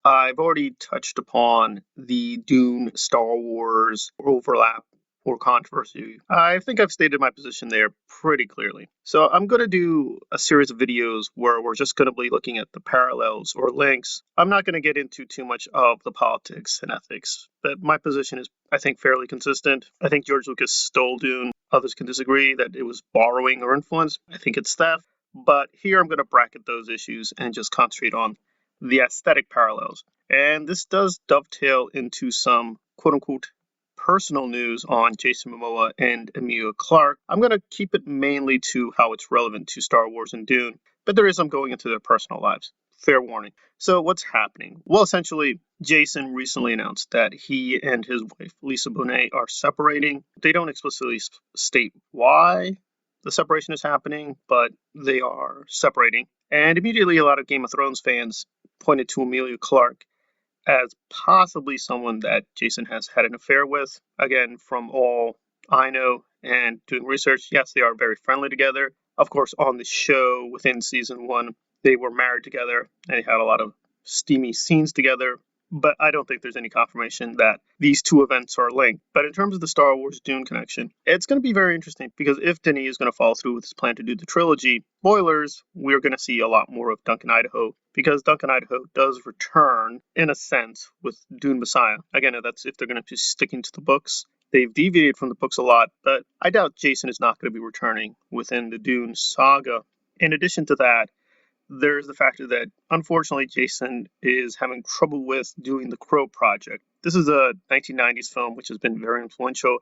I've already touched upon the Dune Star Wars overlap or controversy. I think I've stated my position there pretty clearly. So I'm going to do a series of videos where we're just going to be looking at the parallels or links. I'm not going to get into too much of the politics and ethics, but my position is, I think, fairly consistent. I think George Lucas stole Dune. Others can disagree that it was borrowing or influence. I think it's theft. But here I'm going to bracket those issues and just concentrate on the aesthetic parallels. And this does dovetail into some quote unquote personal news on Jason Momoa and Emilia Clarke. I'm going to keep it mainly to how it's relevant to Star Wars and Dune, but there is some going into their personal lives. Fair warning. So, what's happening? Well, essentially, Jason recently announced that he and his wife, Lisa Bonet, are separating. They don't explicitly state why the separation is happening, but they are separating. And immediately, a lot of Game of Thrones fans pointed to Emilia Clarke as possibly someone that Jason has had an affair with. Again, from all I know and doing research, yes, they are very friendly together. Of course, on the show within season one, they were married together and they had a lot of steamy scenes together. But I don't think there's any confirmation that these two events are linked. But in terms of the Star Wars Dune connection, it's going to be very interesting because if Denis is going to follow through with his plan to do the trilogy, spoilers, we're going to see a lot more of Duncan Idaho because Duncan Idaho does return in a sense with Dune Messiah. Again, that's if they're going to be sticking to the books. They've deviated from the books a lot, but I doubt Jason is not going to be returning within the Dune saga. In addition to that, there's the factor that unfortunately Jason is having trouble with doing the Crow project. This is a 1990s film which has been very influential,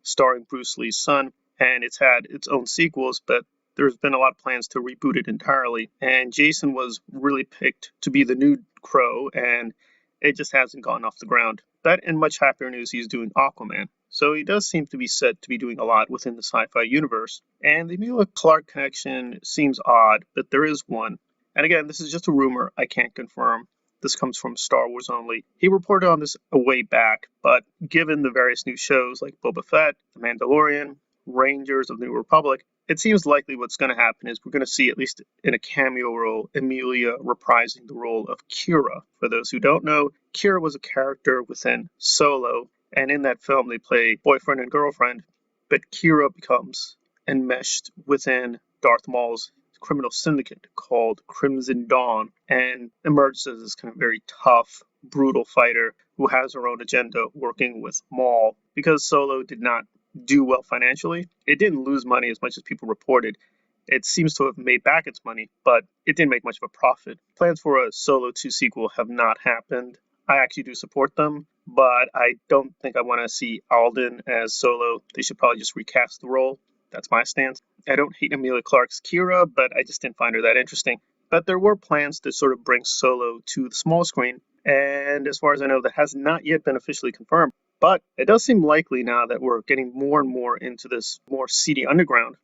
starring Bruce Lee's son, and it's had its own sequels, but there's been a lot of plans to reboot it entirely. And Jason was really picked to be the new Crow, and it just hasn't gone off the ground. But in much happier news, he's doing Aquaman. So he does seem to be set to be doing a lot within the sci-fi universe. And the Emilia Clarke connection seems odd, but there is one. And again, this is just a rumor. I can't confirm. This comes from Star Wars Only. He reported on this a way back, but given the various new shows like Boba Fett, The Mandalorian, Rangers of the New Republic, it seems likely what's going to happen is we're going to see, at least in a cameo role, Emilia reprising the role of Kira. For those who don't know, Kira was a character within Solo, and in that film they play boyfriend and girlfriend, but Kira becomes enmeshed within Darth Maul's criminal syndicate called Crimson Dawn and emerges as this kind of very tough, brutal fighter who has her own agenda working with Maul. Because Solo did not do well financially, it didn't lose money as much as people reported. It seems to have made back its money, but it didn't make much of a profit. Plans for a Solo 2 sequel have not happened. I actually do support them, but I don't think I want to see Alden as Solo. They should probably just recast the role. That's my stance. I don't hate Emilia Clarke's Kira, but I just didn't find her that interesting. But there were plans to sort of bring Solo to the small screen, and as far as I know, that has not yet been officially confirmed. But it does seem likely now that we're getting more and more into this more seedy underground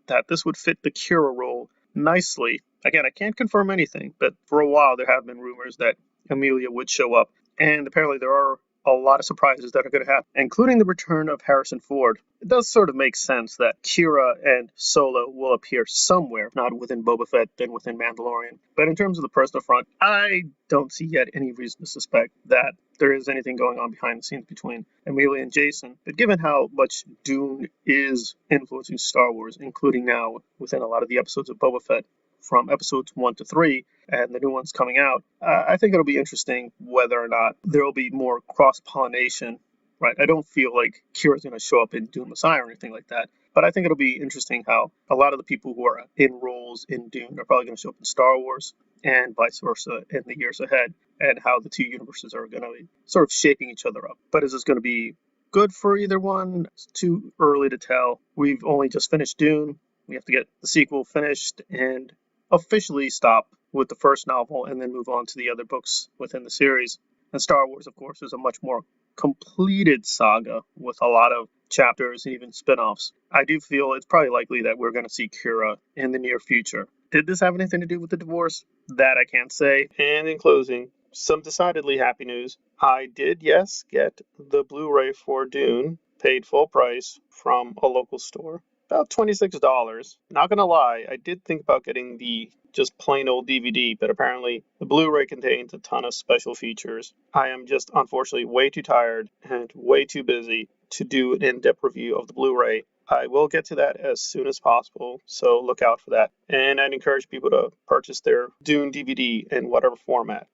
that this would fit the Kira role nicely. Again, I can't confirm anything, but for a while there have been rumors that Emilia would show up, and apparently there are a lot of surprises that are going to happen, including the return of Harrison Ford. It does sort of make sense that Kira and Solo will appear somewhere, not within Boba Fett, then within Mandalorian. But in terms of the personal front, I don't see yet any reason to suspect that there is anything going on behind the scenes between Emilia and Jason. But given how much Dune is influencing Star Wars, including now within a lot of the episodes of Boba Fett, from episodes 1 to 3 and the new ones coming out, I think it'll be interesting whether or not there will be more cross-pollination, right? I don't feel like Kira's going to show up in Dune Messiah or anything like that, but I think it'll be interesting how a lot of the people who are in roles in Dune are probably going to show up in Star Wars and vice versa in the years ahead, and how the two universes are going to be sort of shaping each other up. But is this going to be good for either one? It's too early to tell. We've only just finished Dune. We have to get the sequel finished and officially stop with the first novel and then move on to the other books within the series. And Star Wars, of course, is a much more completed saga with a lot of chapters and even spin-offs. I do feel it's probably likely that we're going to see Kira in the near future. Did this have anything to do with the divorce? That I can't say. And in closing, some decidedly happy news. I did, yes, get the Blu-ray for Dune, paid full price from a local store. about $26. Not gonna lie, I did think about getting the just plain old DVD, but apparently the Blu-ray contains a ton of special features. I am just unfortunately way too tired and way too busy to do an in-depth review of the Blu-ray. I will get to that as soon as possible, so look out for that. And I'd encourage people to purchase their Dune DVD in whatever format.